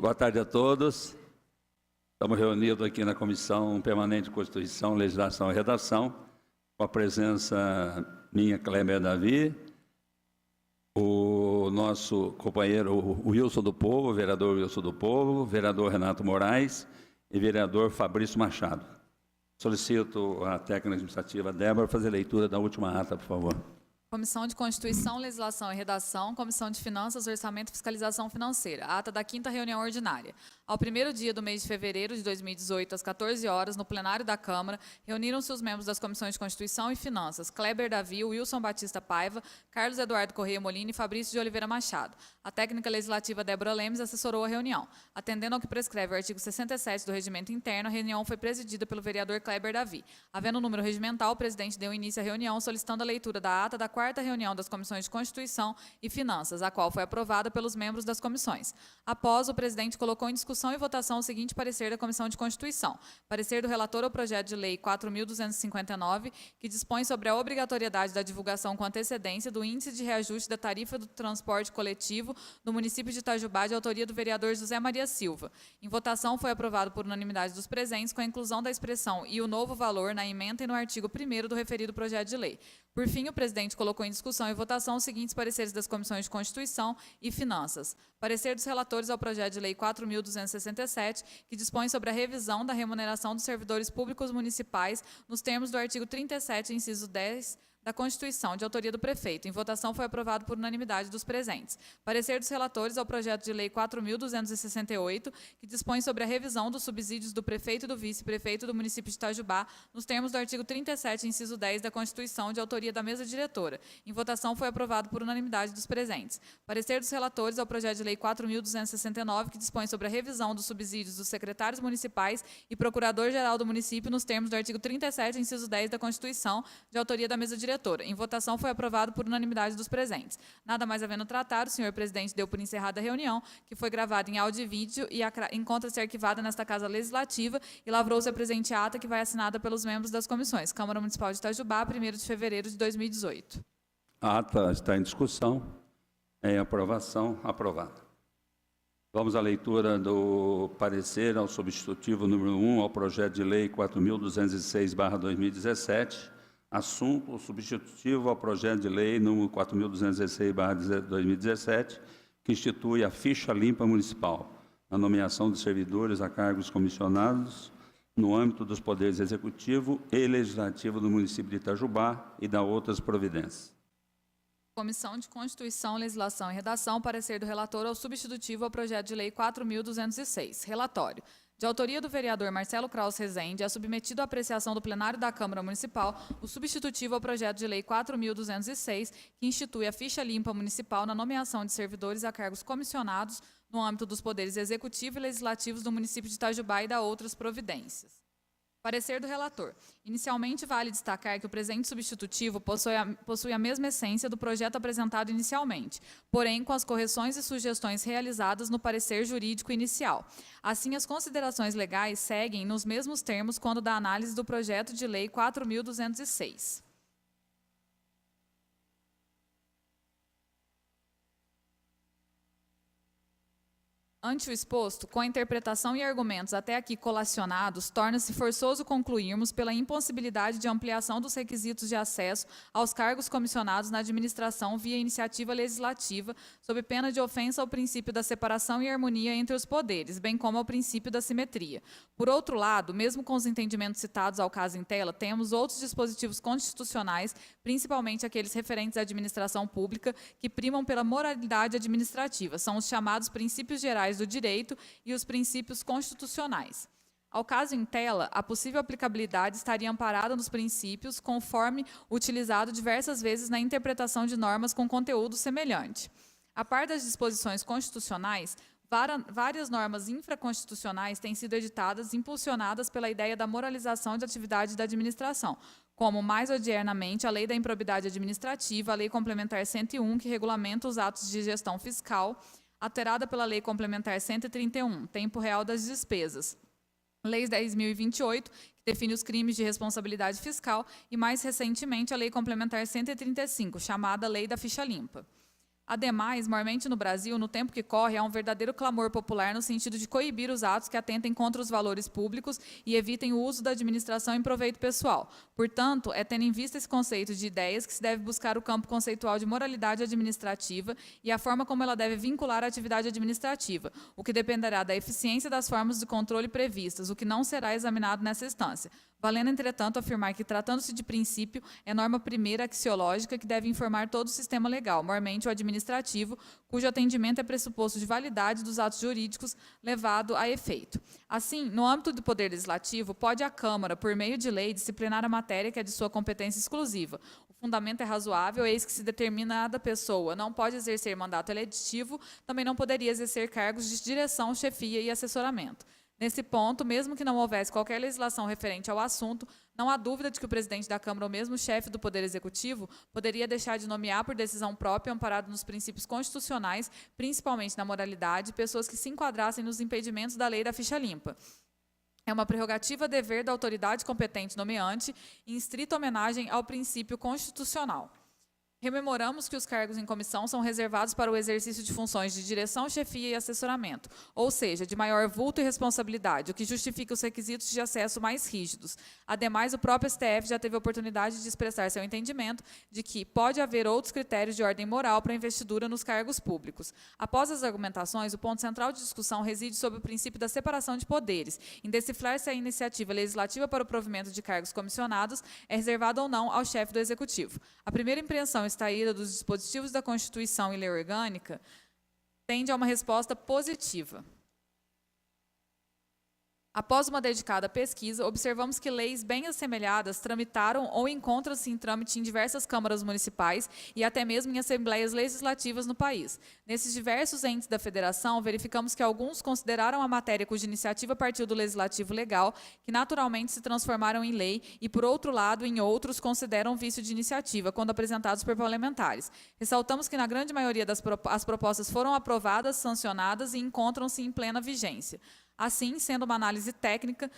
Boa tarde a todos. Estamos reunidos aqui na Comissão Permanente de Constituição, Legislação e Redação, com a presença minha, Kleber Davi, o nosso companheiro o Wilson do Povo, o vereador Wilson do Povo, o vereador Renato Moraes e o vereador Fabrício Machado. Solicito a técnica administrativa Débora fazer leitura da última ata, por favor. Comissão de Constituição, Legislação e Redação, Comissão de Finanças, Orçamento e Fiscalização Financeira. Ata da 5ª reunião ordinária. Ao primeiro dia do mês de fevereiro de 2018, às 14 horas, no plenário da Câmara, reuniram-se os membros das Comissões de Constituição e Finanças, Kleber Davi, Wilson Batista Paiva, Carlos Eduardo Correia Molina e Fabrício de Oliveira Machado. A técnica legislativa Débora Lemes assessorou a reunião. Atendendo ao que prescreve o artigo 67 do Regimento Interno, a reunião foi presidida pelo vereador Kleber Davi. Havendo número regimental, o presidente deu início à reunião, solicitando a leitura da ata da 4ª reunião das Comissões de Constituição e Finanças, a qual foi aprovada pelos membros das comissões. Após, o presidente colocou em discussão e votação o seguinte parecer da Comissão de Constituição. Parecer do relator ao projeto de lei 4.259, que dispõe sobre a obrigatoriedade da divulgação com antecedência do índice de reajuste da tarifa do transporte coletivo do município de Itajubá, de autoria do vereador José Maria Silva. Em votação, foi aprovado por unanimidade dos presentes, com a inclusão da expressão "e o novo valor" na ementa e no artigo 1º do referido projeto de lei. Por fim, o presidente colocou em discussão e votação os seguintes pareceres das Comissões de Constituição e Finanças. Parecer dos relatores ao projeto de lei 4.267, que dispõe sobre a revisão da remuneração dos servidores públicos municipais nos termos do artigo 37, inciso 10, da Constituição, de autoria do prefeito. Em votação, foi aprovado por unanimidade dos presentes. Parecer dos relatores ao projeto de lei 4.268, que dispõe sobre a revisão dos subsídios do prefeito e do vice-prefeito do município de Itajubá, nos termos do artigo 37, inciso 10 da Constituição, de autoria da mesa diretora. Em votação, foi aprovado por unanimidade dos presentes. Parecer dos relatores ao projeto de lei 4.269, que dispõe sobre a revisão dos subsídios dos secretários municipais e procurador-geral do município, nos termos do artigo 37, inciso 10 da Constituição, de autoria da mesa diretora. Em votação, foi aprovado por unanimidade dos presentes. Nada mais havendo tratado, o senhor presidente deu por encerrada a reunião, que foi gravada em áudio e vídeo e encontra-se arquivada nesta Casa Legislativa, e lavrou-se a presente ata, que vai assinada pelos membros das comissões. Câmara Municipal de Itajubá, 1º de fevereiro de 2018. A ata está em discussão. Em aprovação, aprovada. Vamos à leitura do parecer ao substitutivo número 1 ao projeto de lei 4.206/2017, assunto substitutivo ao projeto de lei número 4.216/2017, que institui a ficha limpa municipal, a nomeação de servidores a cargos comissionados no âmbito dos poderes executivo e legislativo do município de Itajubá e da outras providências. Comissão de Constituição, Legislação e Redação, parecer do relator ao substitutivo ao projeto de lei 4.206. Relatório. De autoria do vereador Marcelo Kraus Rezende, é submetido à apreciação do plenário da Câmara Municipal o substitutivo ao projeto de lei 4.206, que institui a ficha limpa municipal na nomeação de servidores a cargos comissionados no âmbito dos poderes executivo e legislativos do município de Itajubá e da outras providências. Parecer do relator. Inicialmente, vale destacar que o presente substitutivo possui a mesma essência do projeto apresentado inicialmente, porém com as correções e sugestões realizadas no parecer jurídico inicial. Assim, as considerações legais seguem nos mesmos termos quando da análise do projeto de lei 4.206. Ante o exposto, com a interpretação e argumentos até aqui colacionados, torna-se forçoso concluirmos pela impossibilidade de ampliação dos requisitos de acesso aos cargos comissionados na administração via iniciativa legislativa, sob pena de ofensa ao princípio da separação e harmonia entre os poderes, bem como ao princípio da simetria. Por outro lado, mesmo com os entendimentos citados ao caso em tela, temos outros dispositivos constitucionais, principalmente aqueles referentes à administração pública, que primam pela moralidade administrativa. São os chamados princípios gerais do direito e os princípios constitucionais. Ao caso em tela, a possível aplicabilidade estaria amparada nos princípios, conforme utilizado diversas vezes na interpretação de normas com conteúdo semelhante. A par das disposições constitucionais, várias normas infraconstitucionais têm sido editadas impulsionadas pela ideia da moralização de atividade da administração, como, mais odiernamente, a Lei da Improbidade Administrativa, a Lei Complementar 101, que regulamenta os atos de gestão fiscal, alterada pela Lei Complementar 131, Tempo Real das Despesas, Lei 10.028, que define os crimes de responsabilidade fiscal, e, mais recentemente, a Lei Complementar 135, chamada Lei da Ficha Limpa. Ademais, mormente no Brasil, no tempo que corre, há um verdadeiro clamor popular no sentido de coibir os atos que atentem contra os valores públicos e evitem o uso da administração em proveito pessoal. Portanto, é tendo em vista esse conceito de ideias que se deve buscar o campo conceitual de moralidade administrativa e a forma como ela deve vincular a atividade administrativa, o que dependerá da eficiência das formas de controle previstas, o que não será examinado nessa instância. Valendo, entretanto, afirmar que, tratando-se de princípio, é norma primeira axiológica que deve informar todo o sistema legal, mormente o administrativo, cujo atendimento é pressuposto de validade dos atos jurídicos levado a efeito. Assim, no âmbito do Poder Legislativo, pode a Câmara, por meio de lei, disciplinar a matéria que é de sua competência exclusiva. O fundamento é razoável, eis que se determinada pessoa não pode exercer mandato eletivo, também não poderia exercer cargos de direção, chefia e assessoramento. Nesse ponto, mesmo que não houvesse qualquer legislação referente ao assunto, não há dúvida de que o presidente da Câmara ou mesmo o chefe do Poder Executivo poderia deixar de nomear por decisão própria, amparado nos princípios constitucionais, principalmente na moralidade, pessoas que se enquadrassem nos impedimentos da lei da ficha limpa. É uma prerrogativa dever da autoridade competente nomeante, em estrita homenagem ao princípio constitucional. Rememoramos que os cargos em comissão são reservados para o exercício de funções de direção, chefia e assessoramento, ou seja, de maior vulto e responsabilidade, o que justifica os requisitos de acesso mais rígidos. Ademais, o próprio STF já teve a oportunidade de expressar seu entendimento de que pode haver outros critérios de ordem moral para a investidura nos cargos públicos. Após as argumentações, o ponto central de discussão reside sobre o princípio da separação de poderes, em decifrar se a iniciativa legislativa para o provimento de cargos comissionados é reservada ou não ao chefe do Executivo. A primeira impressão extraída dos dispositivos da Constituição e lei orgânica tende a uma resposta positiva. Após uma dedicada pesquisa, observamos que leis bem assemelhadas tramitaram ou encontram-se em trâmite em diversas câmaras municipais e até mesmo em assembleias legislativas no país. Nesses diversos entes da federação, verificamos que alguns consideraram a matéria cuja iniciativa partiu do legislativo legal, que naturalmente se transformaram em lei, e, por outro lado, em outros, consideram vício de iniciativa, quando apresentados por parlamentares. Ressaltamos que, na grande maioria as propostas foram aprovadas, sancionadas e encontram-se em plena vigência. Assim, sendo uma análise técnica,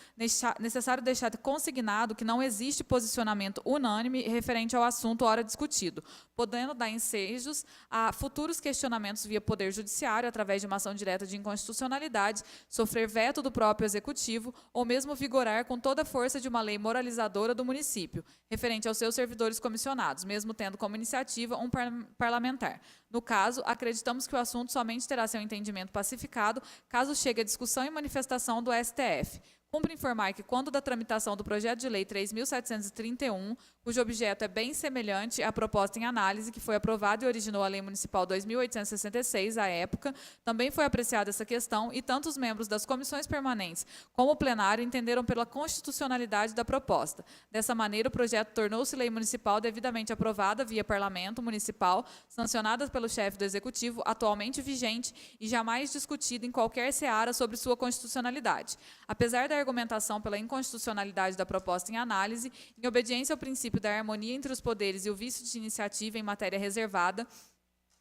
necessário deixar consignado que não existe posicionamento unânime referente ao assunto ora discutido, podendo dar ensejos a futuros questionamentos via Poder Judiciário, através de uma ação direta de inconstitucionalidade, sofrer veto do próprio Executivo, ou mesmo vigorar com toda a força de uma lei moralizadora do município, referente aos seus servidores comissionados, mesmo tendo como iniciativa um parlamentar. No caso, acreditamos que o assunto somente terá seu entendimento pacificado caso chegue à discussão e manifestação do STF. Cumpre informar que, quando da tramitação do projeto de lei 3.731, cujo objeto é bem semelhante à proposta em análise, que foi aprovada e originou a Lei Municipal 2.866, à época, também foi apreciada essa questão e tanto os membros das comissões permanentes como o plenário entenderam pela constitucionalidade da proposta. Dessa maneira, o projeto tornou-se lei municipal devidamente aprovada via Parlamento Municipal, sancionada pelo chefe do Executivo, atualmente vigente e jamais discutida em qualquer seara sobre sua constitucionalidade. Apesar da argumentação pela inconstitucionalidade da proposta em análise, em obediência ao princípio da harmonia entre os poderes e o vício de iniciativa em matéria reservada,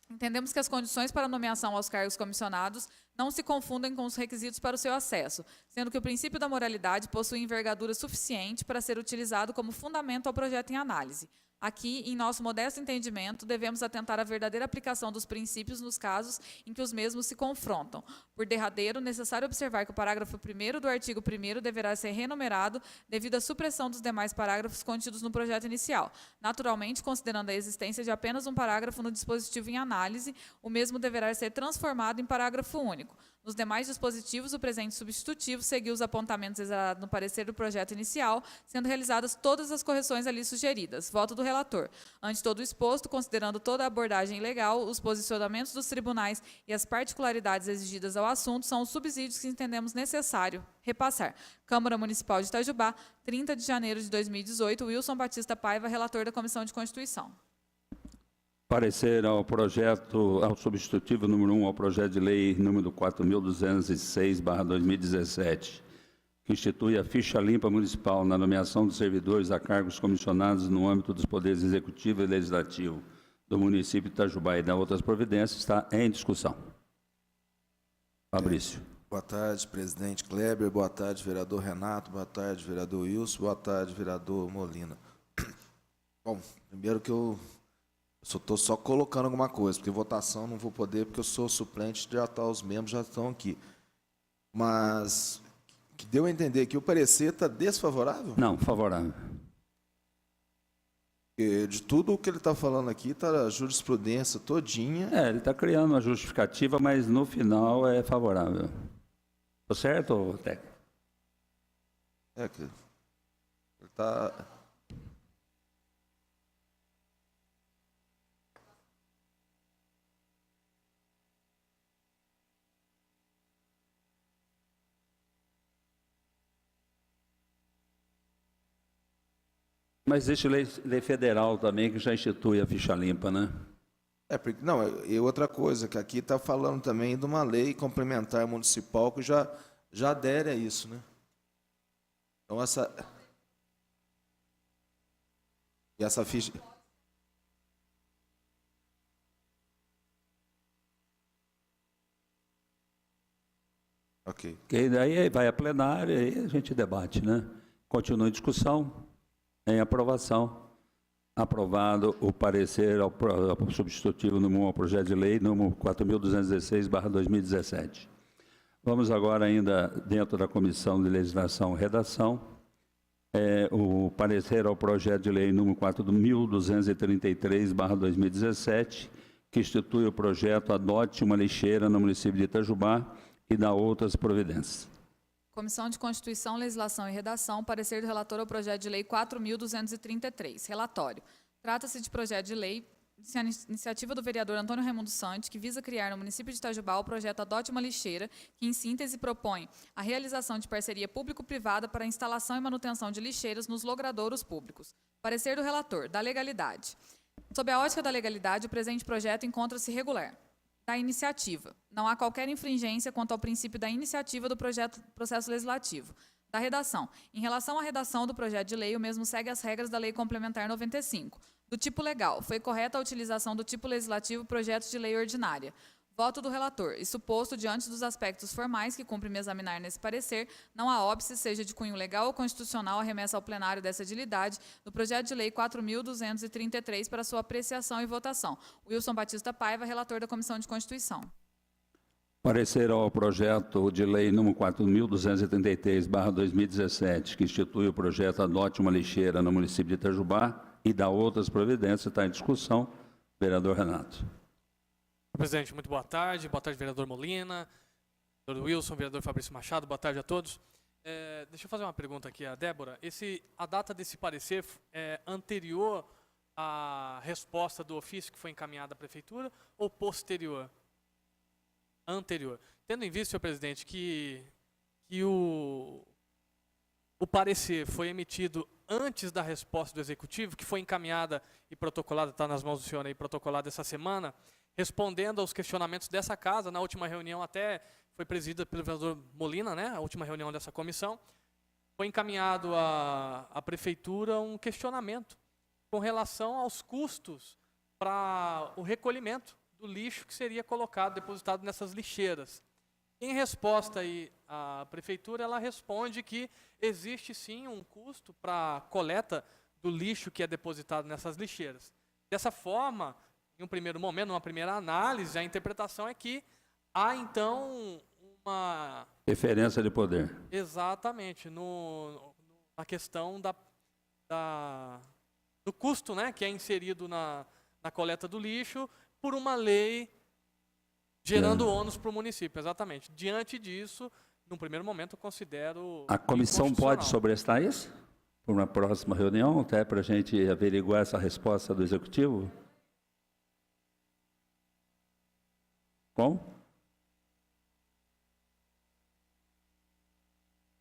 entendemos que as condições para a nomeação aos cargos comissionados não se confundem com os requisitos para o seu acesso, sendo que o princípio da moralidade possui envergadura suficiente para ser utilizado como fundamento ao projeto em análise. Aqui, em nosso modesto entendimento, devemos atentar à verdadeira aplicação dos princípios nos casos em que os mesmos se confrontam. Por derradeiro, necessário observar que o parágrafo 1º do artigo 1º deverá ser renumerado devido à supressão dos demais parágrafos contidos no projeto inicial. Naturalmente, considerando a existência de apenas um parágrafo no dispositivo em análise, o mesmo deverá ser transformado em parágrafo único. Nos demais dispositivos, o presente substitutivo seguiu os apontamentos exarados no parecer do projeto inicial, sendo realizadas todas as correções ali sugeridas. Voto do relator. Ante todo o exposto, considerando toda a abordagem legal, os posicionamentos dos tribunais e as particularidades exigidas ao assunto, são os subsídios que entendemos necessário repassar. Câmara Municipal de Itajubá, 30 de janeiro de 2018, Wilson Batista Paiva, relator da Comissão de Constituição. Parecer ao projeto, ao substitutivo número 1, ao projeto de lei número 4.206/2017, que institui a ficha limpa municipal na nomeação de servidores a cargos comissionados no âmbito dos poderes executivo e legislativo do município de Itajubá e da outras providências, está em discussão. Fabrício. Boa tarde, presidente Kleber. Boa tarde, vereador Renato. Boa tarde, vereador Wilson. Boa tarde, vereador Molina. Bom, primeiro que eu Estou só colocando alguma coisa, porque votação não vou poder, porque eu sou suplente, os membros já estão aqui. Mas que deu a entender que o parecer está desfavorável? Não, favorável. Porque de tudo o que ele está falando aqui, está a jurisprudência todinha. Ele está criando uma justificativa, mas no final é favorável. Estou certo, técnico? Que ele está... Mas existe lei federal também que já institui a ficha limpa, né? Não, e outra coisa, que aqui está falando também de uma lei complementar municipal que já adere a isso, né? Então, essa ficha... Ok. Que daí vai a plenária e a gente debate, né? Continua em discussão, em aprovação. Aprovado o parecer ao substitutivo número 1 ao projeto de lei número 4.216/2017. Vamos agora ainda dentro da Comissão de Legislação e Redação, o parecer ao projeto de lei número 4.233/2017, que institui o projeto Adote uma Lixeira no município de Itajubá e dá outras providências. Comissão de Constituição, Legislação e Redação, parecer do relator ao projeto de lei 4.233. Relatório. Trata-se de projeto de lei de iniciativa do vereador Antônio Raimundo Santos, que visa criar no município de Itajubá o projeto Adote uma Lixeira, que em síntese propõe a realização de parceria público-privada para a instalação e manutenção de lixeiras nos logradouros públicos. Parecer do relator. Da legalidade. Sob a ótica da legalidade, o presente projeto encontra-se regular. Da iniciativa. Não há qualquer infringência quanto ao princípio da iniciativa do processo legislativo. Da redação. Em relação à redação do projeto de lei, o mesmo segue as regras da Lei Complementar 95. Do tipo legal. Foi correta a utilização do tipo legislativo projeto de lei ordinária. Voto do relator. E suposto, diante dos aspectos formais que cumpre-me examinar nesse parecer, não há óbice, seja de cunho legal ou constitucional, a remessa ao plenário dessa edilidade do projeto de lei 4.233 para sua apreciação e votação. Wilson Batista Paiva, relator da Comissão de Constituição. Parecer ao projeto de lei número 4.233/2017, que institui o projeto Adote uma Lixeira no município de Itajubá e dá outras providências, está em discussão. Vereador Renato. Presidente, muito boa tarde. Boa tarde, vereador Molina, vereador Wilson, vereador Fabrício Machado. Boa tarde a todos. Deixa eu fazer uma pergunta aqui a Débora. A data desse parecer é anterior à resposta do ofício que foi encaminhada à Prefeitura ou posterior? Anterior. Tendo em vista, senhor presidente, que o parecer foi emitido antes da resposta do Executivo, que foi encaminhada e protocolada, está nas mãos do senhor aí, protocolada essa semana, respondendo aos questionamentos dessa casa, na última reunião até foi presidida pelo vereador Molina, né, a última reunião dessa comissão, foi encaminhado à Prefeitura um questionamento com relação aos custos para o recolhimento do lixo que seria colocado, depositado nessas lixeiras. Em resposta aí à Prefeitura, ela responde que existe sim um custo para a coleta do lixo que é depositado nessas lixeiras. Dessa forma, em um primeiro momento, numa primeira análise, a interpretação é que há, então, uma... Referência de poder. Exatamente, na questão do custo, né, que é inserido na coleta do lixo por uma lei gerando ônus para o município, exatamente. Diante disso, num primeiro momento, eu considero... A comissão pode sobrestar isso? Por uma próxima reunião, até para a gente averiguar essa resposta do Executivo? Como?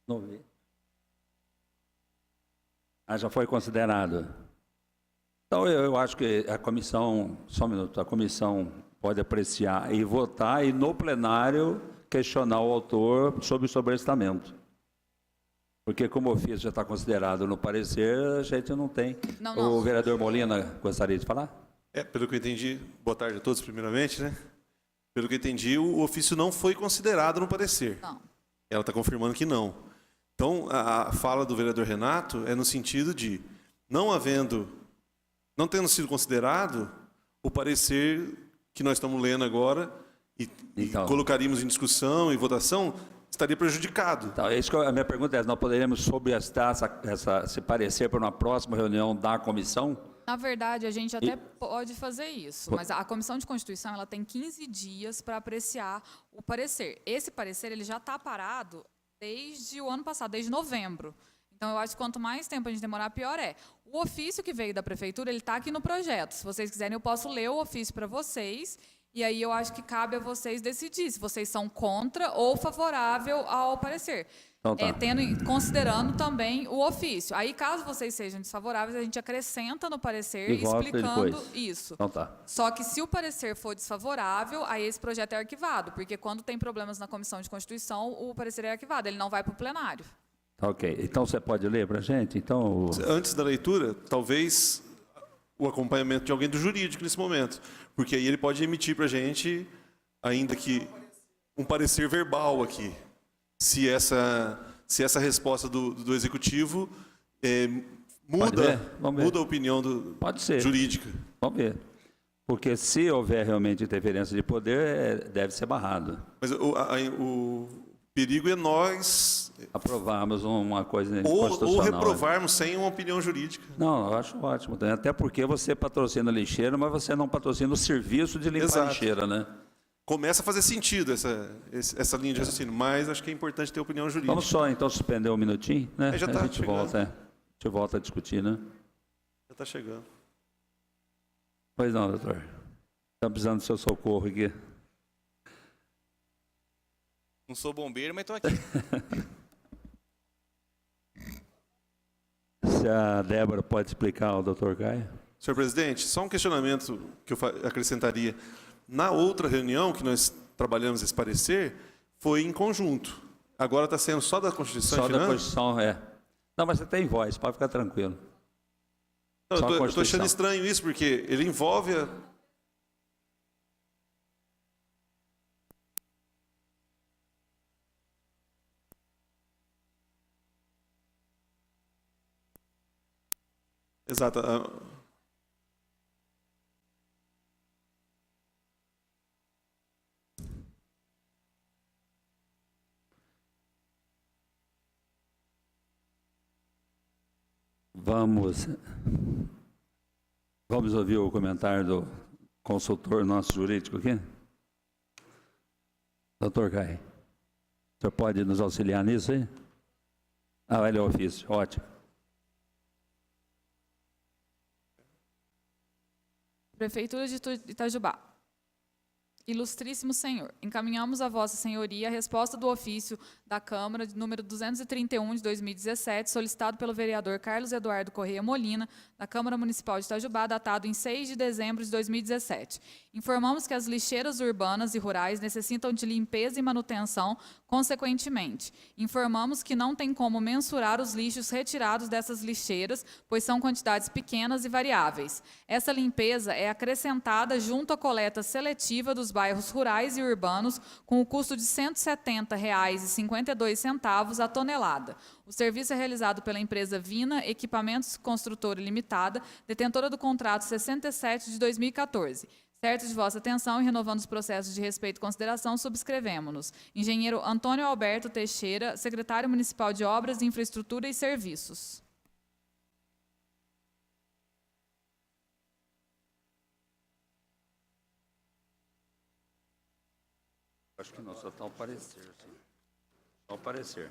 Não vi. Já foi considerado. Então, eu acho que a comissão, só um minuto, a comissão pode apreciar e votar e no plenário questionar o autor sobre o sobrestamento. Porque como o ofício já está considerado no parecer, a gente não tem. Não. O vereador Molina gostaria de falar? Pelo que eu entendi, boa tarde a todos primeiramente, né? Pelo que eu entendi, o ofício não foi considerado no parecer. Não. Ela está confirmando que não. Então, a fala do vereador Renato é no sentido de, não tendo sido considerado, o parecer que nós estamos lendo agora e Então. colocaríamos em discussão e votação, estaria prejudicado. Então, a minha pergunta é, nós poderíamos sobrestar esse parecer para uma próxima reunião da comissão? Na verdade, a gente até pode fazer isso, mas a Comissão de Constituição ela tem 15 dias para apreciar o parecer. Esse parecer ele já está parado desde o ano passado, desde novembro. Então, eu acho que quanto mais tempo a gente demorar, pior é. O ofício que veio da Prefeitura, ele está aqui no projeto. Se vocês quiserem, eu posso ler o ofício para vocês, e aí eu acho que cabe a vocês decidir se vocês são contra ou favorável ao parecer. Então, tá. Considerando também o ofício. Aí, caso vocês sejam desfavoráveis, a gente acrescenta no parecer, E vota explicando depois. isso. Então tá. Só que se o parecer for desfavorável, aí esse projeto é arquivado, porque quando tem problemas na Comissão de Constituição, o parecer é arquivado, ele não vai para o plenário. Tá, ok. Então você pode ler para a gente? Então, Antes da leitura, talvez o acompanhamento de alguém do jurídico nesse momento, porque aí ele pode emitir para a gente, ainda que um parecer verbal aqui, se essa resposta do executivo muda a opinião Pode ser. jurídica. Vamos ver. Porque se houver realmente interferência de poder, deve ser barrado. Mas o perigo é nós Aprovarmos uma coisa ou constitucional. reprovarmos sem uma opinião jurídica. Não, eu acho ótimo. Até porque você patrocina lixeira, mas você não patrocina o serviço de limpar Exato. a lixeira, né? Começa a fazer sentido essa linha de raciocínio, mas acho que é importante ter opinião jurídica. Vamos só, então, suspender um minutinho, né? Já tá a gente chegando. volta, a gente volta a discutir, né? Já está chegando. Pois não, doutor. Estamos precisando do seu socorro aqui. Não sou bombeiro, mas estou aqui. Se a Débora pode explicar ao doutor Caio? Senhor presidente, só um questionamento que eu acrescentaria. Na outra reunião que nós trabalhamos esse parecer, foi em conjunto. Agora está sendo só da Constituição Só e da Finanças? Constituição, é. Não, mas você tem voz, pode ficar tranquilo. Não, Só a eu estou Constituição. achando estranho isso, porque ele envolve a... Exato. Vamos ouvir o comentário do consultor nosso jurídico aqui? Doutor Caio, o senhor pode nos auxiliar nisso aí? Ah, vai ler o ofício, ótimo. Prefeitura de Itajubá. Ilustríssimo Senhor, encaminhamos a Vossa Senhoria a resposta do ofício da Câmara, de número 231 de 2017, solicitado pelo vereador Carlos Eduardo Correia Molina, da Câmara Municipal de Itajubá, datado em 6 de dezembro de 2017. Informamos que as lixeiras urbanas e rurais necessitam de limpeza e manutenção, consequentemente. Informamos que não tem como mensurar os lixos retirados dessas lixeiras, pois são quantidades pequenas e variáveis. Essa limpeza é acrescentada junto à coleta seletiva dos bairros rurais e urbanos, com o custo de R$ 170,52 a tonelada. O serviço é realizado pela empresa Vina Equipamentos Construtora Limitada, detentora do contrato 67 de 2014. Certo de vossa atenção e renovando os processos de respeito e consideração, subscrevemos-nos. Engenheiro Antônio Alberto Teixeira, secretário municipal de Obras, Infraestrutura e Serviços. Acho que não, só está o parecer. Só o parecer.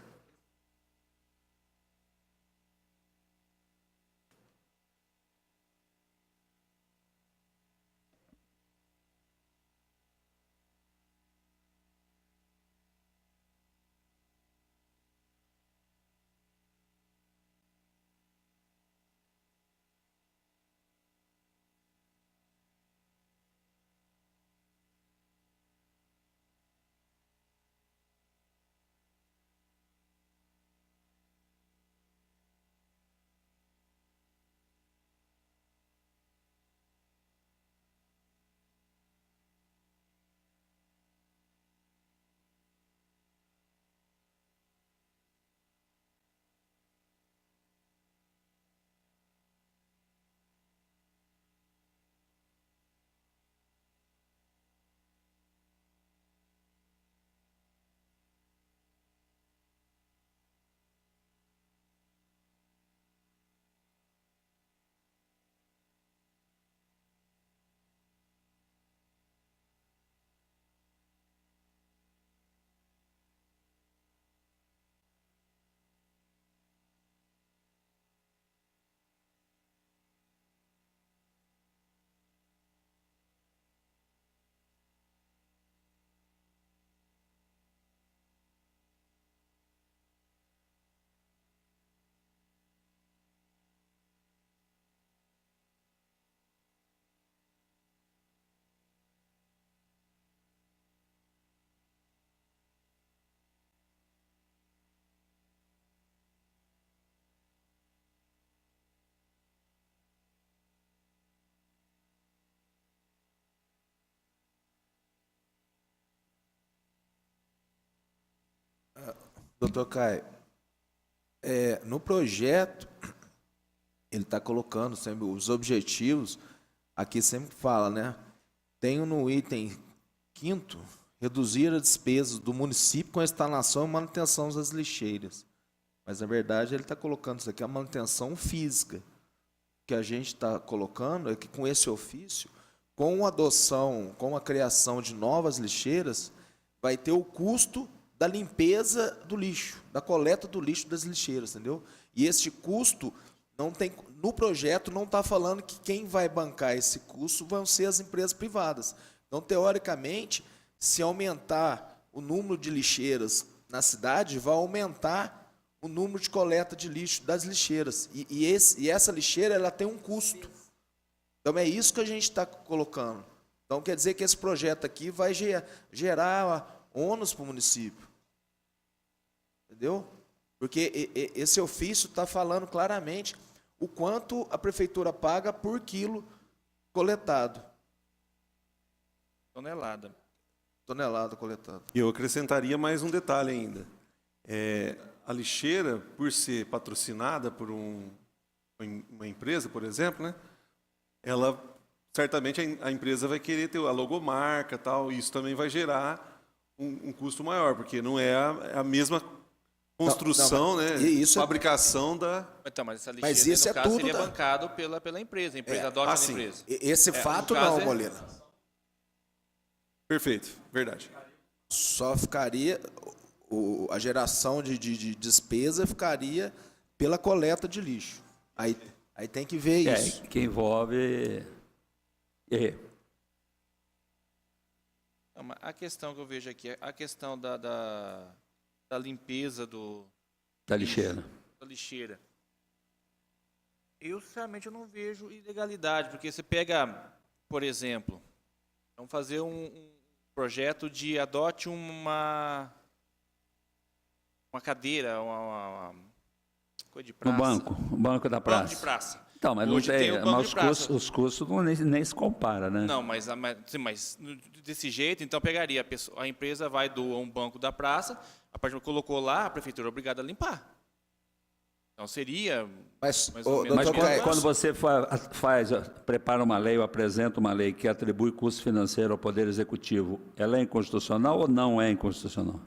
Doutor Caio, no projeto, ele está colocando sempre os objetivos, aqui sempre fala, né? Tenho no item 5º, reduzir as despesas do município com a instalação e manutenção das lixeiras. Mas, na verdade, ele está colocando isso aqui, a manutenção física. O que a gente está colocando é que, com esse ofício, com a adoção, com a criação de novas lixeiras, vai ter o custo da limpeza do lixo, da coleta do lixo das lixeiras, entendeu? E esse custo, não tem, no projeto, não está falando que quem vai bancar esse custo vão ser as empresas privadas. Então, teoricamente, se aumentar o número de lixeiras na cidade, vai aumentar o número de coleta de lixo das lixeiras. E essa lixeira, ela tem um custo. Então, é isso que a gente está colocando. Então, quer dizer que esse projeto aqui vai gerar ônus para o município. Entendeu? Porque esse ofício está falando claramente o quanto a prefeitura paga por quilo coletado. Tonelada coletada. E eu acrescentaria mais um detalhe ainda. A lixeira, por ser patrocinada por uma empresa, por exemplo, né, ela certamente a empresa vai querer ter a logomarca, tal, e isso também vai gerar um custo maior, porque não é a mesma construção, né, fabricação da... Então, mas essa lixeira, Mas isso no caso, tudo seria bancado pela empresa. A empresa adota a empresa. Esse fato no caso não, Molina. Perfeito, verdade. Só ficaria... a geração de despesa ficaria pela coleta de lixo. Aí tem que ver isso. Que envolve... A questão que eu vejo aqui é a questão da limpeza da lixeira. da lixeira. Eu, sinceramente, eu não vejo ilegalidade, porque você pega, por exemplo, vamos fazer um projeto de adote uma cadeira, uma coisa de praça. O banco da praça. Banco de praça. Então, mas Hoje tem o banco de praça. os custos não, nem se compara, né? Não, mas desse jeito, então pegaria a empresa vai doar um banco da praça, a partir colocou lá, a prefeitura é obrigada a limpar. Então seria Mas, mais ou menos. Mas doutor Caio, quando você prepara uma lei ou apresenta uma lei que atribui custo financeiro ao Poder Executivo, ela é inconstitucional ou não é inconstitucional?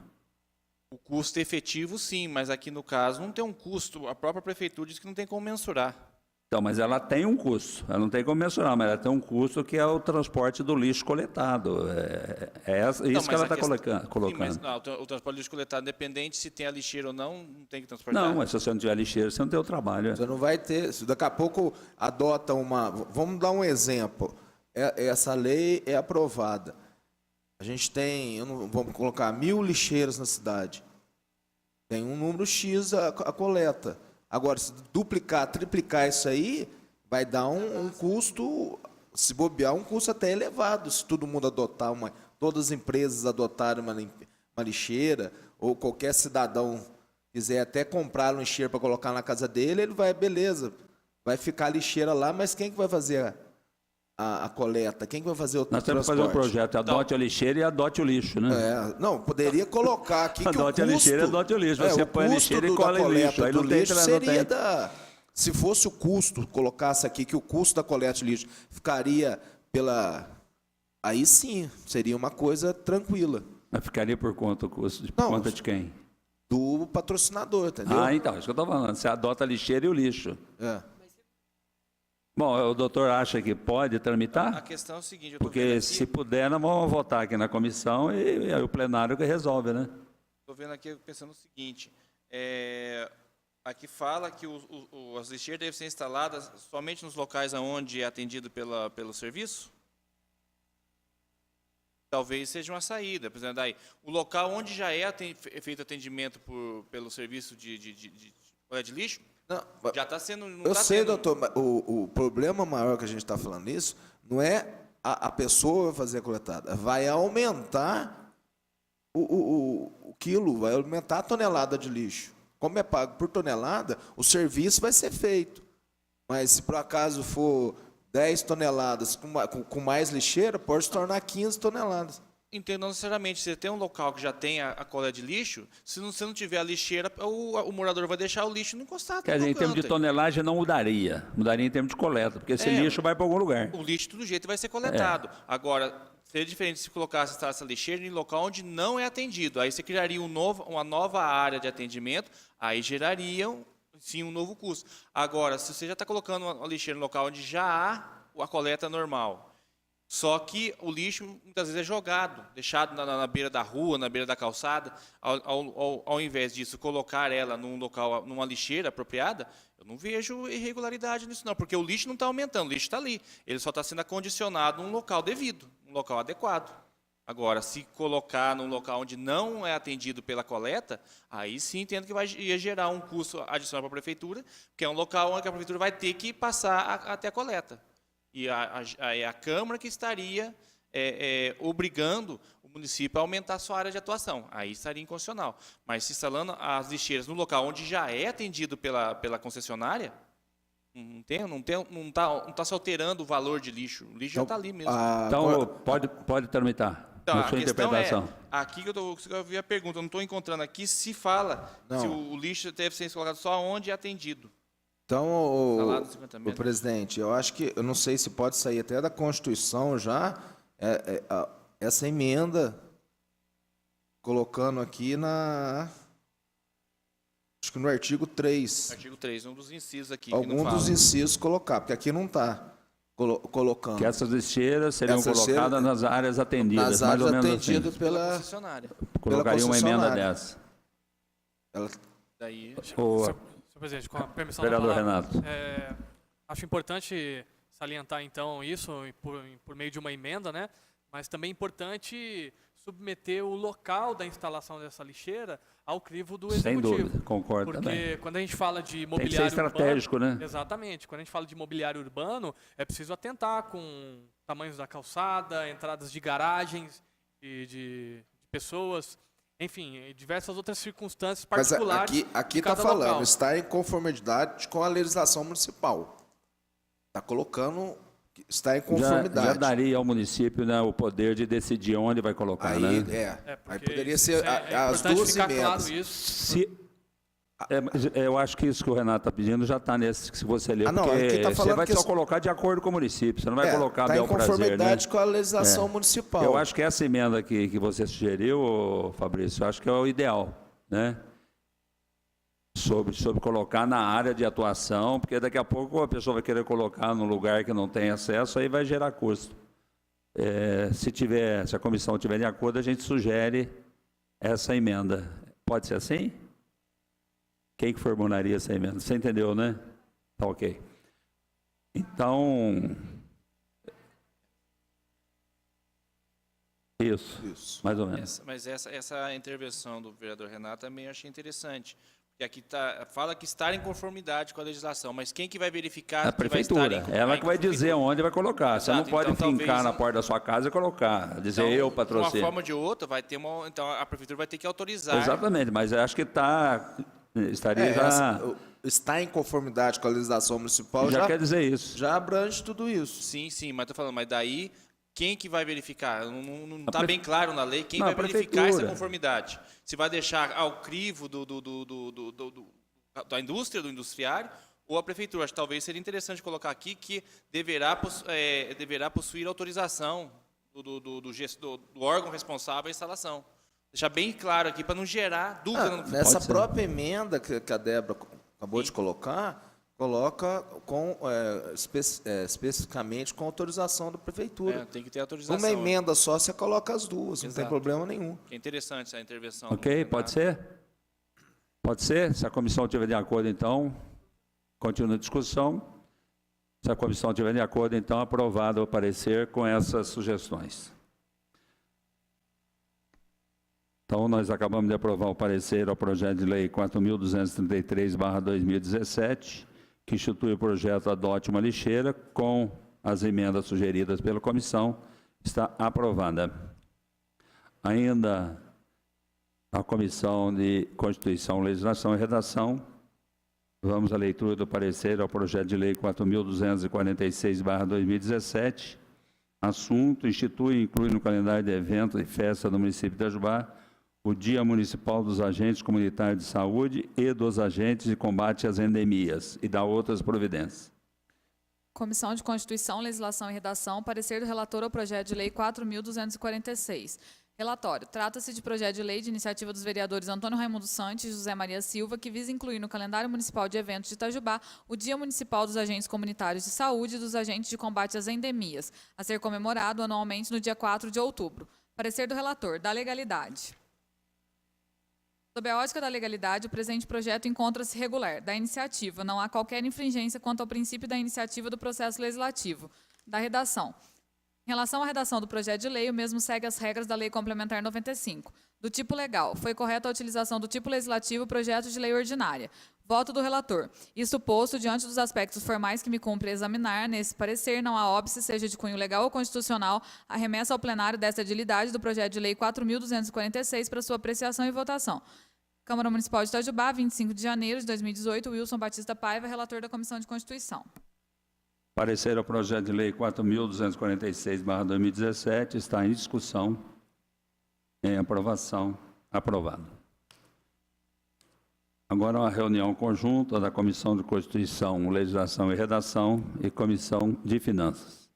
O custo efetivo, sim, mas aqui no caso não tem um custo. A própria prefeitura diz que não tem como mensurar. Então, mas ela tem um custo, ela não tem como mensurar, mas ela tem um custo que é o transporte do lixo coletado. Isso que ela está colocando. Sim, mas não, o transporte do lixo coletado, independente se tem a lixeira ou não tem que transportar. Não, mas se você não tiver lixeira, você não tem o trabalho. você não vai ter... Se daqui a pouco adota uma... Vamos dar um exemplo. Essa lei é aprovada. A gente tem, vamos colocar 1.000 lixeiras na cidade. Tem um número X a coleta. Agora, se duplicar, triplicar isso aí, vai dar um custo, se bobear, um custo até elevado. Se todo mundo adotar todas as empresas adotarem uma lixeira, ou qualquer cidadão quiser até comprar uma lixeira para colocar na casa dele, ele vai, beleza, vai ficar a lixeira lá, mas quem que vai fazer a coleta? Quem que vai fazer o transporte? Nós temos que fazer um projeto, adote a lixeira e adote o lixo, né? Não, poderia colocar aqui que Adote o a lixeira e custo... adote o lixo. Você o põe a custo lixeira e da colhe lixo. coleta Aí do não tem, lixo não seria tem. Se fosse o custo, colocasse aqui que o custo da coleta de lixo ficaria pela... Aí sim, seria uma coisa tranquila. Mas ficaria por conta o custo? Por Não, conta de quem? Do patrocinador, entendeu? Então, isso que eu estou falando. Você adota a lixeira e o lixo. Bom, o doutor acha que pode tramitar? A questão é o seguinte, eu tô vendo Porque aqui, se puder, nós vamos votar aqui na comissão e aí o plenário que resolve, né? estou vendo aqui pensando o seguinte, aqui fala que as lixeiras devem ser instaladas somente nos locais onde é atendido pelo serviço? Talvez seja uma saída. Por exemplo, daí, o local onde já é feito atendimento pelo serviço de coleta de lixo, Não, já está sendo... eu sei, doutor, mas o problema maior que a gente está falando nisso não é a pessoa fazer a coletada, vai aumentar o quilo, vai aumentar a tonelada de lixo. Como é pago por tonelada, o serviço vai ser feito. Mas se por acaso for 10 toneladas com mais lixeira, pode se tornar 15 toneladas. entendo não necessariamente. Você tem um local que já tem a coleta de lixo, se você não tiver a lixeira, o morador vai deixar o lixo no encostado. Quer dizer, em no termos de canto. tonelagem não mudaria. Mudaria em termos de coleta, porque esse lixo vai para algum lugar. O lixo, todo jeito, vai ser coletado. Agora, seria diferente se colocasse essa lixeira em local onde não é atendido. Aí você criaria uma nova área de atendimento, aí gerariam, sim, um novo custo. Agora, se você já está colocando uma lixeira no local onde já há a coleta normal, só que o lixo muitas vezes é jogado, deixado na beira da rua, na beira da calçada, ao invés disso, colocar ela num local, numa lixeira apropriada, eu não vejo irregularidade nisso não, porque o lixo não está aumentando, o lixo está ali, ele só está sendo acondicionado num local devido, num local adequado. Agora, se colocar num local onde não é atendido pela coleta, aí sim entendo que ia gerar um custo adicional para a prefeitura, porque é um local onde a prefeitura vai ter que passar até a coleta. E a Câmara que estaria obrigando o município a aumentar a sua área de atuação. Aí estaria inconstitucional. Mas se instalando as lixeiras no local onde já é atendido pela concessionária, não está se alterando o valor de lixo. O lixo já está ali mesmo. Então, pode tramitar. Então, na a sua questão interpretação. aqui que eu vi a pergunta, eu não estou encontrando aqui se fala se o lixo deve ser colocado só onde é atendido. Então, Instalado 50 o metros. presidente, eu não sei se pode sair até da Constituição já, essa emenda, colocando aqui acho que no artigo 3. Artigo 3, um dos incisos aqui. que não Algum fala. dos incisos colocar, porque aqui não está colocando. Que essas lixeiras seriam Essas colocadas lixeiras- nas áreas atendidas, nas mais áreas ou menos atendidas assim. Pela concessionária. Colocaria uma emenda concessionária. dessa. Daí, O Senhor presidente, com a permissão da vereador palavra, Renato. acho importante salientar, então, isso por meio de uma emenda, né? Mas também é importante submeter o local da instalação dessa lixeira ao crivo do Sem executivo. dúvida, concordo Porque também. quando a gente fala de Tem que ser mobiliário estratégico, urbano, né? exatamente. Quando a gente fala de mobiliário urbano, é preciso atentar com tamanhos da calçada, entradas de garagens, de pessoas, enfim, diversas outras circunstâncias Mas particulares. aqui de está cada falando, local. está em conformidade com a legislação municipal. Está colocando, está em Já conformidade. daria ao município, né, o poder de decidir onde vai colocar, Aí, né? É, porque aí poderia isso ser é as importante duas ficar emendas. claro isso. Mas eu acho que isso que o Renato está pedindo já está nesse que se você ler, Não, porque aqui tá você falando vai que só colocar de acordo com o município, você não vai colocar está em bel prazer, né? conformidade com a legislação municipal. Eu acho que essa emenda aqui que você sugeriu, ô, Fabrício, eu acho que é o ideal, né? Sobre Colocar na área de atuação, porque daqui a pouco a pessoa vai querer colocar num lugar que não tem acesso, aí vai gerar custo. Se a comissão estiver de acordo, a gente sugere essa emenda. Pode ser assim? Quem que formularia essa emenda? Você entendeu, né? Tá ok. Então, isso, mais ou menos. mas essa intervenção do vereador Renato também eu achei interessante. Porque aqui fala que está em conformidade com a legislação, mas quem que vai verificar A que vai estar prefeitura, ela que vai dizer onde vai colocar. Você não Exato, pode então, fincar talvez- na porta da sua casa e colocar, dizer eu De uma patrocínio. forma ou de outra, vai ter então a prefeitura vai ter que autorizar. Exatamente, mas eu acho que estaria Está em conformidade com a legislação municipal, já quer dizer isso. já abrange tudo isso. Sim, mas estou falando, mas daí quem que vai verificar? Não está pre- bem claro na lei quem Não, vai a verificar essa prefeitura. conformidade. Se vai deixar ao crivo da indústria, do industriário, ou a prefeitura. Acho que talvez seria interessante colocar aqui que deverá possuir autorização do órgão responsável à instalação. Deixar bem claro aqui para não gerar dúvida no futuro. Nessa Pode ser. própria emenda que a Débora acabou de colocar, coloca especificamente com autorização da prefeitura. Tem que ter autorização. Uma emenda só, você coloca as duas, não tem Exato. problema nenhum. É interessante essa intervenção. Ok, pode ser? Pode ser? Se a comissão estiver de acordo, então, continua a discussão. Se a comissão estiver de acordo, então, aprovado o parecer com essas sugestões. Então, nós acabamos de aprovar o parecer ao projeto de lei 4.233/2017, que institui o projeto Adote uma Lixeira, com as emendas sugeridas pela comissão, está aprovada. Ainda a Comissão de Constituição, Legislação e Redação, vamos à leitura do parecer ao projeto de lei 4.246/2017, Assunto: institui e inclui no calendário de eventos e festas do município de Itajubá o Dia Municipal dos Agentes Comunitários de Saúde e dos Agentes de Combate às Endemias e dá outras providências. Comissão de Constituição, Legislação e Redação, parecer do relator ao projeto de lei 4.246. Relatório. Trata-se de projeto de lei de iniciativa dos vereadores Antônio Raimundo Santos e José Maria Silva, que visa incluir no calendário municipal de eventos de Itajubá o Dia Municipal dos Agentes Comunitários de Saúde e dos Agentes de Combate às Endemias, a ser comemorado anualmente no dia 4 de outubro. Parecer do relator. Da legalidade. Sob a ótica da legalidade, o presente projeto encontra-se regular. Da iniciativa, não há qualquer infringência quanto ao princípio da iniciativa do processo legislativo. Da redação. Em relação à redação do projeto de lei, o mesmo segue as regras da Lei Complementar 95. Do tipo legal, foi correta a utilização do tipo legislativo projeto de lei ordinária. Voto do relator. Isto posto, diante dos aspectos formais que me cumpre examinar, nesse parecer, não há óbice, seja de cunho legal ou constitucional, a remessa ao plenário desta edilidade do projeto de lei 4.246 para sua apreciação e votação. Câmara Municipal de Itajubá, 25 de janeiro de 2018, Wilson Batista Paiva, relator da Comissão de Constituição. Parecer ao projeto de lei 4.246/2017 está em discussão, em aprovação, aprovado. Agora, uma reunião conjunta da Comissão de Constituição, Legislação e Redação e Comissão de Finanças.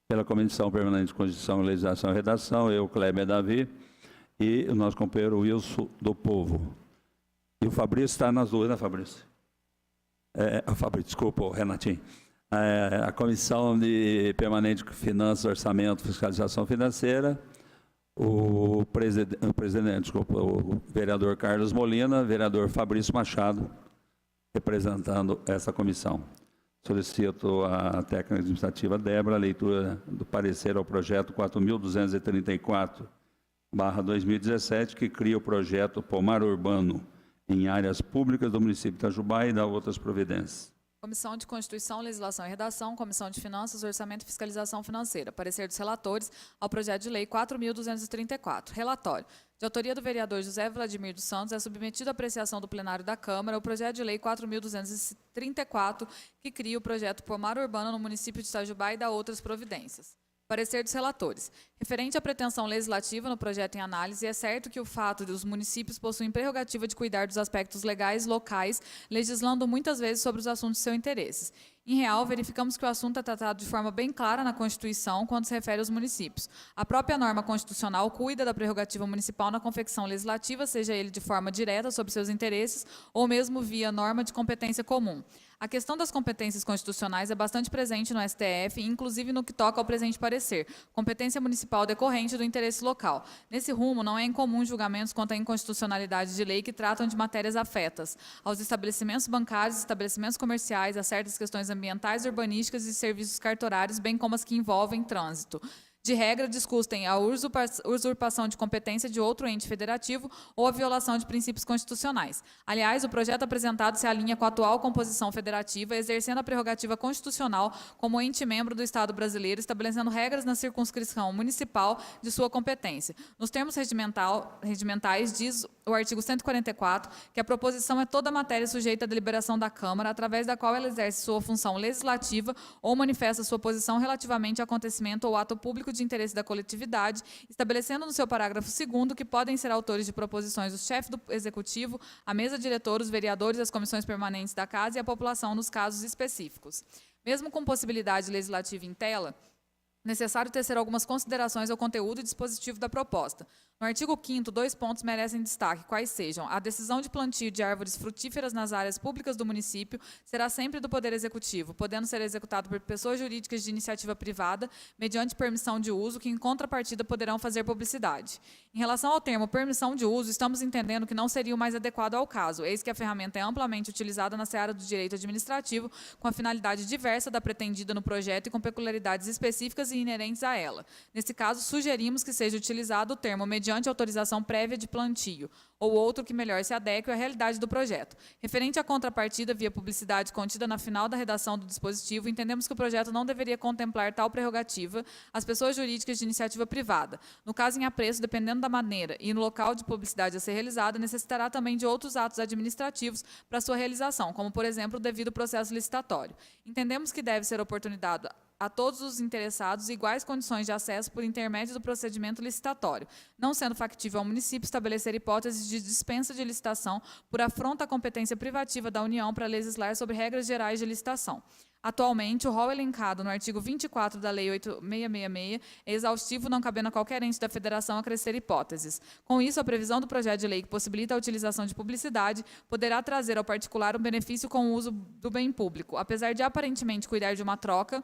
Pela Comissão Permanente de Constituição, Legislação e Redação, eu, Kleber Davi, e o nosso companheiro Wilson do Povo. E o Fabrício está nas duas, né, Fabrício? Desculpa, Renatinho. A Comissão de Permanente de Finanças, Orçamento e Fiscalização Financeira, o vereador Carlos Molina, vereador Fabrício Machado, representando essa comissão. Solicito à técnica administrativa Débora a leitura do parecer ao projeto 4.234/2017, que cria o projeto Pomar Urbano em áreas públicas do município de Itajubá e dá outras providências. Comissão de Constituição, Legislação e Redação, Comissão de Finanças, Orçamento e Fiscalização Financeira. Parecer dos relatores ao projeto de lei 4.234. Relatório. De autoria do vereador José Vladimir dos Santos, é submetido à apreciação do plenário da Câmara o projeto de lei 4.234, que cria o projeto Pomar Urbano no município de Itajubá e dá outras providências. Parecer dos relatores. Referente à pretensão legislativa no projeto em análise, é certo que o fato de os municípios possuem prerrogativa de cuidar dos aspectos legais locais, legislando muitas vezes sobre os assuntos de seu interesse. Em real, verificamos que o assunto é tratado de forma bem clara na Constituição quando se refere aos municípios. A própria norma constitucional cuida da prerrogativa municipal na confecção legislativa, seja ele de forma direta sobre seus interesses ou mesmo via norma de competência comum. A questão das competências constitucionais é bastante presente no STF, inclusive no que toca ao presente parecer, competência municipal decorrente do interesse local. Nesse rumo, não é incomum julgamentos quanto à inconstitucionalidade de lei que tratam de matérias afetas aos estabelecimentos bancários, estabelecimentos comerciais, a certas questões ambientais, urbanísticas e serviços cartorários, bem como as que envolvem trânsito. De regra, discutem a usurpação de competência de outro ente federativo ou a violação de princípios constitucionais. Aliás, o projeto apresentado se alinha com a atual composição federativa, exercendo a prerrogativa constitucional como ente membro do Estado brasileiro, estabelecendo regras na circunscrição municipal de sua competência. Nos termos regimentais, diz o artigo 144, que a proposição é toda matéria sujeita à deliberação da Câmara, através da qual ela exerce sua função legislativa ou manifesta sua posição relativamente a acontecimento ou ato público de interesse da coletividade, estabelecendo no seu parágrafo 2º que podem ser autores de proposições o chefe do Executivo, a mesa diretora, os vereadores, as comissões permanentes da Casa e a população nos casos específicos. Mesmo com possibilidade legislativa em tela, necessário tecer algumas considerações ao conteúdo e dispositivo da proposta. No artigo 5º, 2 pontos merecem destaque, quais sejam: a decisão de plantio de árvores frutíferas nas áreas públicas do município será sempre do Poder Executivo, podendo ser executado por pessoas jurídicas de iniciativa privada, mediante permissão de uso, que em contrapartida poderão fazer publicidade. Em relação ao termo permissão de uso, estamos entendendo que não seria o mais adequado ao caso, eis que a ferramenta é amplamente utilizada na seara do direito administrativo, com a finalidade diversa da pretendida no projeto e com peculiaridades específicas e inerentes a ela. Nesse caso, sugerimos que seja utilizado o termo mediante autorização prévia de plantio, ou outro que melhor se adeque à realidade do projeto. Referente à contrapartida via publicidade contida na final da redação do dispositivo, entendemos que o projeto não deveria contemplar tal prerrogativa às pessoas jurídicas de iniciativa privada. No caso em apreço, dependendo da maneira e no local de publicidade a ser realizada, necessitará também de outros atos administrativos para sua realização, como, por exemplo, o devido processo licitatório. Entendemos que deve ser oportunidade a todos os interessados iguais condições de acesso por intermédio do procedimento licitatório, não sendo factível ao município estabelecer hipóteses de dispensa de licitação por afronta à competência privativa da União para legislar sobre regras gerais de licitação. Atualmente, o rol elencado no artigo 24 da Lei 8666 é exaustivo, não cabendo a qualquer ente da Federação acrescer hipóteses. Com isso, a previsão do projeto de lei que possibilita a utilização de publicidade poderá trazer ao particular um benefício com o uso do bem público. Apesar de aparentemente cuidar de uma troca,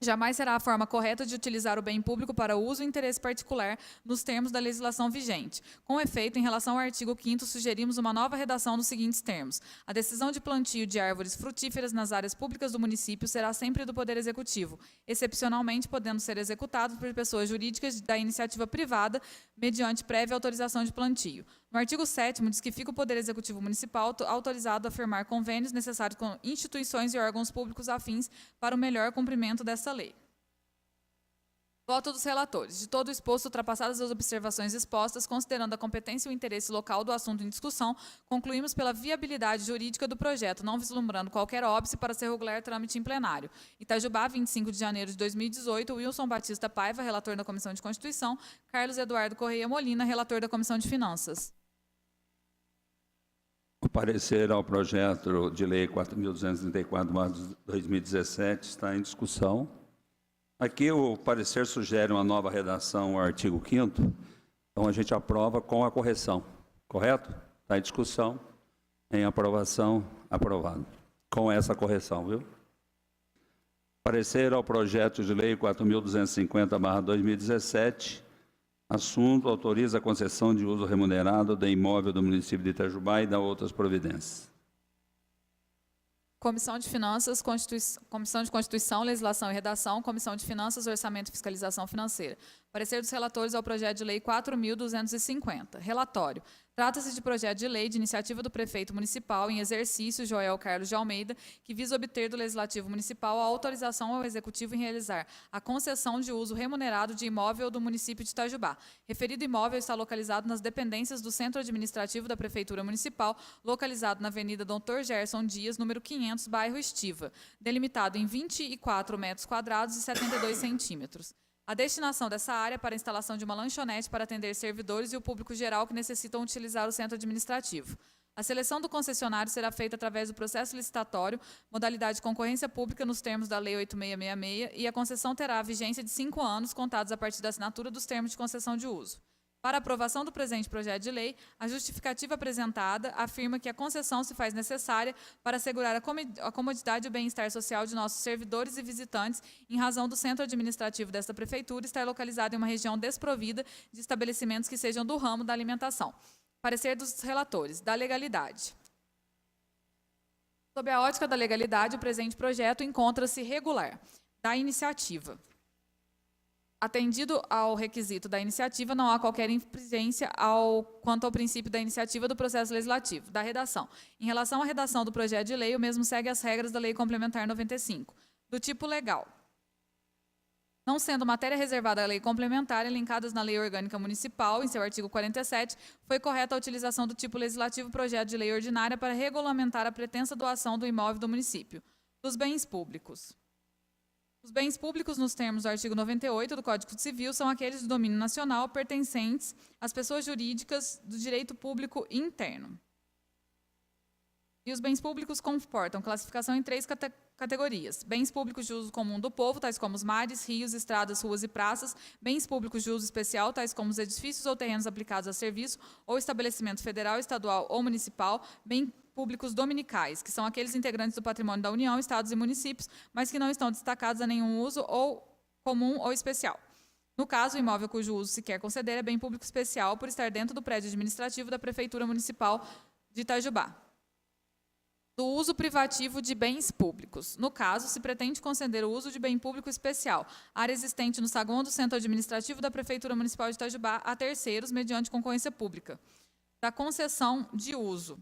jamais será a forma correta de utilizar o bem público para uso e interesse particular nos termos da legislação vigente. Com efeito, em relação ao artigo 5º, sugerimos uma nova redação nos seguintes termos. A decisão de plantio de árvores frutíferas nas áreas públicas do município será sempre do Poder Executivo, excepcionalmente podendo ser executado por pessoas jurídicas da iniciativa privada, mediante prévia autorização de plantio. No artigo 7º, diz que fica o Poder Executivo Municipal autorizado a firmar convênios necessários com instituições e órgãos públicos afins para o melhor cumprimento dessa lei. Voto dos relatores. De todo o exposto, ultrapassadas as observações expostas, considerando a competência e o interesse local do assunto em discussão, concluímos pela viabilidade jurídica do projeto, não vislumbrando qualquer óbice para ser regular trâmite em plenário. Itajubá, 25 de janeiro de 2018, Wilson Batista Paiva, relator da Comissão de Constituição, Carlos Eduardo Correia Molina, relator da Comissão de Finanças. O parecer ao projeto de lei 4.234/2017 está em discussão. Aqui o parecer sugere uma nova redação ao artigo 5º, então a gente aprova com a correção, correto? Está em discussão, em aprovação, aprovado. Com essa correção, viu? Parecer ao projeto de lei 4.250/2017, assunto autoriza a concessão de uso remunerado do imóvel do município de Itajubá e da outras providências. Comissão de Finanças, Comissão de Constituição, Legislação e Redação, Comissão de Finanças, Orçamento e Fiscalização Financeira. Parecer dos relatores ao projeto de lei 4.250. Relatório. Trata-se de projeto de lei de iniciativa do prefeito municipal em exercício, Joel Carlos de Almeida, que visa obter do Legislativo Municipal a autorização ao Executivo em realizar a concessão de uso remunerado de imóvel do município de Itajubá. Referido imóvel está localizado nas dependências do Centro Administrativo da Prefeitura Municipal, localizado na Avenida Dr. Gerson Dias, número 500, bairro Estiva, delimitado em 24 metros quadrados e 72 centímetros. A destinação dessa área é para a instalação de uma lanchonete para atender servidores e o público geral que necessitam utilizar o centro administrativo. A seleção do concessionário será feita através do processo licitatório, modalidade de concorrência pública nos termos da Lei 8666, e a concessão terá a vigência de 5 anos, contados a partir da assinatura dos termos de concessão de uso. Para aprovação do presente projeto de lei, a justificativa apresentada afirma que a concessão se faz necessária para assegurar a comodidade e o bem-estar social de nossos servidores e visitantes, em razão do centro administrativo desta prefeitura estar localizado em uma região desprovida de estabelecimentos que sejam do ramo da alimentação. Parecer dos relatores. Da legalidade. Sob a ótica da legalidade, o presente projeto encontra-se regular. Da iniciativa. Atendido ao requisito da iniciativa, não há qualquer infringência quanto ao princípio da iniciativa do processo legislativo. Da redação. Em relação à redação do projeto de lei, o mesmo segue as regras da Lei Complementar 95. Do tipo legal. Não sendo matéria reservada à lei complementar, elencadas na Lei Orgânica Municipal, em seu artigo 47, foi correta a utilização do tipo legislativo projeto de lei ordinária para regulamentar a pretensa doação do imóvel do município. Dos bens públicos. Os bens públicos, nos termos do artigo 98 do Código Civil, são aqueles de domínio nacional pertencentes às pessoas jurídicas do direito público interno. E os bens públicos comportam classificação em 3 categorias. Bens públicos de uso comum do povo, tais como os mares, rios, estradas, ruas e praças. Bens públicos de uso especial, tais como os edifícios ou terrenos aplicados a serviço ou estabelecimento federal, estadual ou municipal. Bens públicos dominicais, que são aqueles integrantes do patrimônio da União, estados e municípios, mas que não estão destacados a nenhum uso ou comum ou especial. No caso, o imóvel cujo uso se quer conceder é bem público especial por estar dentro do prédio administrativo da Prefeitura Municipal de Itajubá. Do uso privativo de bens públicos. No caso, se pretende conceder o uso de bem público especial, área existente no saguão do Centro Administrativo da Prefeitura Municipal de Itajubá, a terceiros, mediante concorrência pública. Da concessão de uso.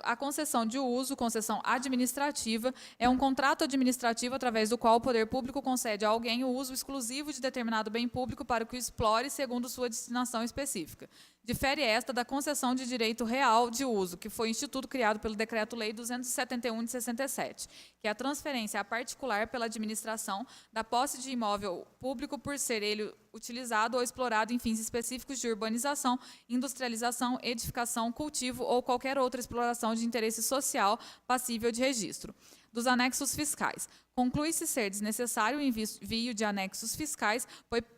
A concessão de uso, concessão administrativa, é um contrato administrativo através do qual o poder público concede a alguém o uso exclusivo de determinado bem público para que o explore segundo sua destinação específica. Difere esta da concessão de direito real de uso, que foi instituto criado pelo Decreto-Lei 271 de 67, que é a transferência a particular pela administração da posse de imóvel público por ser ele utilizado ou explorado em fins específicos de urbanização, industrialização, edificação, cultivo ou qualquer outra exploração de interesse social passível de registro. Dos anexos fiscais. Conclui-se ser desnecessário o envio de anexos fiscais,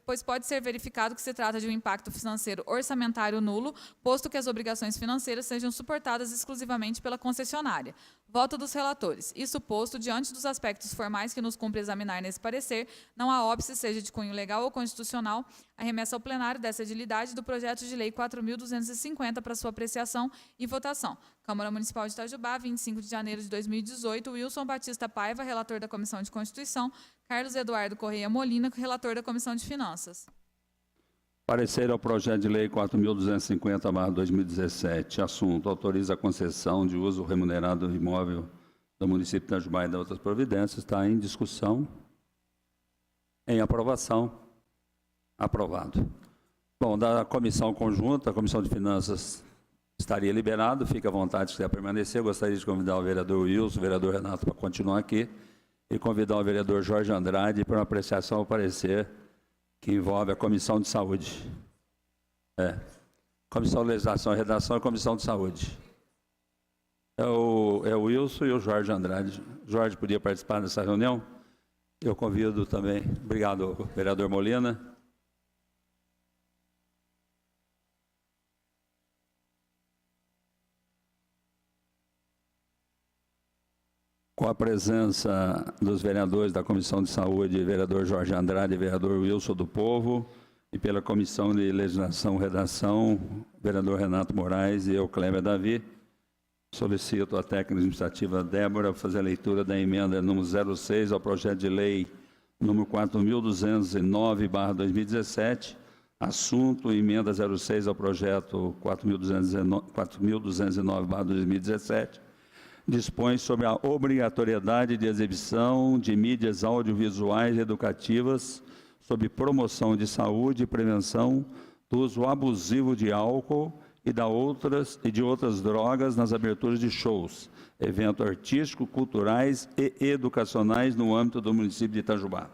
pois pode ser verificado que se trata de um impacto financeiro orçamentário nulo, posto que as obrigações financeiras sejam suportadas exclusivamente pela concessionária. Voto dos relatores. Isso posto, diante dos aspectos formais que nos cumpre examinar nesse parecer, não há óbice, seja de cunho legal ou constitucional, a remessa ao plenário dessa edilidade do projeto de lei 4.250 para sua apreciação e votação. Câmara Municipal de Itajubá, 25 de janeiro de 2018, Wilson Batista Paiva, relator da Comissão de Constituição, Carlos Eduardo Correia Molina, relator da Comissão de Finanças. Parecer ao projeto de lei 4.250/2017. Assunto: autoriza a concessão de uso remunerado do imóvel do município de Itajubá e das outras providências. Está em discussão. Em aprovação. Aprovado. Bom, da comissão conjunta, a Comissão de Finanças estaria liberado. Fique à vontade se quiser permanecer. Eu gostaria de convidar o vereador Wilson, o vereador Renato para continuar aqui e convidar o vereador Jorge Andrade para uma apreciação ao parecer que envolve a Comissão de Saúde. Comissão de Legislação e Redação e Comissão de Saúde. É o Wilson e o Jorge Andrade. Jorge podia participar dessa reunião? Eu convido também. Obrigado, vereador Molina. Com a presença dos vereadores da Comissão de Saúde, vereador Jorge Andrade e vereador Wilson do Povo, e pela Comissão de Legislação e Redação, vereador Renato Moraes e eu, Cléber Davi, solicito a técnica administrativa Débora fazer a leitura da emenda número 06 ao projeto de lei número 4.209/2017, assunto emenda 06 ao projeto 4.209/2017, dispõe sobre a obrigatoriedade de exibição de mídias audiovisuais educativas sobre promoção de saúde e prevenção do uso abusivo de álcool e de outras drogas nas aberturas de shows, eventos artísticos, culturais e educacionais no âmbito do município de Itajubá.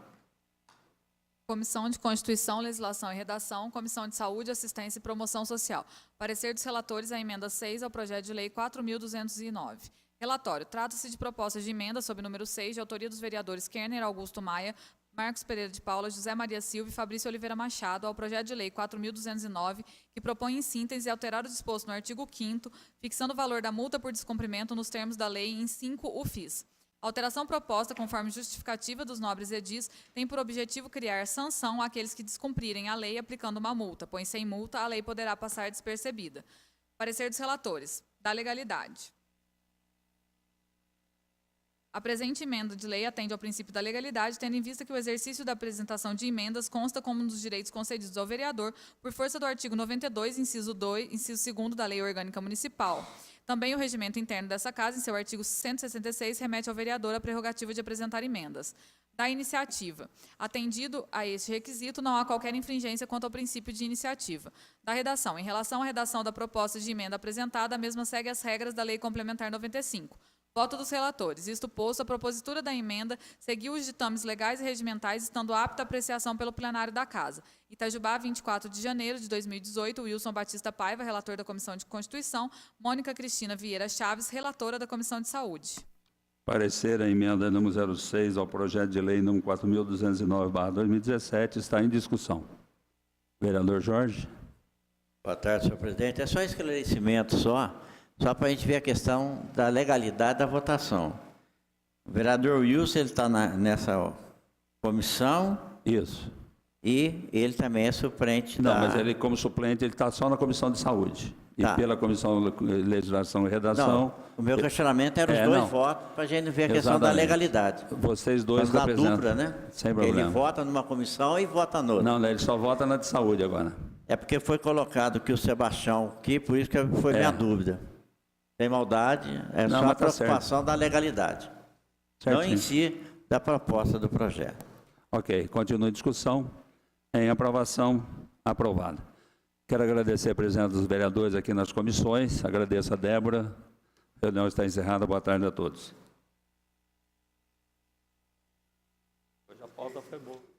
Comissão de Constituição, Legislação e Redação, Comissão de Saúde, Assistência e Promoção Social. Parecer dos relatores à emenda 6 ao projeto de lei 4.209. Relatório. Trata-se de proposta de emenda sob o número 6, de autoria dos vereadores Kerner Augusto Maia, Marcos Pereira de Paula, José Maria Silva e Fabrício Oliveira Machado, ao projeto de lei 4.209, que propõe em síntese alterar o disposto no artigo 5º, fixando o valor da multa por descumprimento nos termos da lei em 5 UFIS. A alteração proposta, conforme justificativa dos nobres edis, tem por objetivo criar sanção àqueles que descumprirem a lei aplicando uma multa, pois sem multa a lei poderá passar despercebida. Parecer dos relatores. Da legalidade. A presente emenda de lei atende ao princípio da legalidade, tendo em vista que o exercício da apresentação de emendas consta como um dos direitos concedidos ao vereador, por força do artigo 92, inciso 2º da Lei Orgânica Municipal. Também o regimento interno dessa Casa, em seu artigo 166, remete ao vereador a prerrogativa de apresentar emendas. Da iniciativa. Atendido a este requisito, não há qualquer infringência quanto ao princípio de iniciativa. Da redação. Em relação à redação da proposta de emenda apresentada, a mesma segue as regras da Lei Complementar 95. Voto dos relatores. Isto posto, a propositura da emenda seguiu os ditames legais e regimentais, estando apta a apreciação pelo plenário da Casa. Itajubá, 24 de janeiro de 2018, Wilson Batista Paiva, relator da Comissão de Constituição, Mônica Cristina Vieira Chaves, relatora da Comissão de Saúde. Parecer a emenda número 06 ao projeto de lei número 4.209/2017 está em discussão. Vereador Jorge. Boa tarde, senhor presidente. É só esclarecimento só para a gente ver a questão da legalidade da votação. O vereador Wilson está nessa comissão. Isso. E ele também é suplente Não, da... mas ele, como suplente, ele está só na Comissão de Saúde. Tá. E pela Comissão de Legislação e Redação... Não, o meu questionamento era os dois votos, para a gente ver a questão da legalidade. Vocês dois da representam. dupla, né? Sem problema. Ele vota numa comissão e vota noutra. Não, ele só vota na de saúde agora. É porque foi colocado que o Sebastião aqui, por isso que foi minha dúvida. Sem maldade, é Não, só a mas tá preocupação da legalidade. Não Certinho. em si da proposta do projeto. Ok, continua a discussão. Em aprovação, aprovado. Quero agradecer a presença dos vereadores aqui nas comissões. Agradeço a Débora. A reunião está encerrada. Boa tarde a todos. Hoje a pauta foi boa.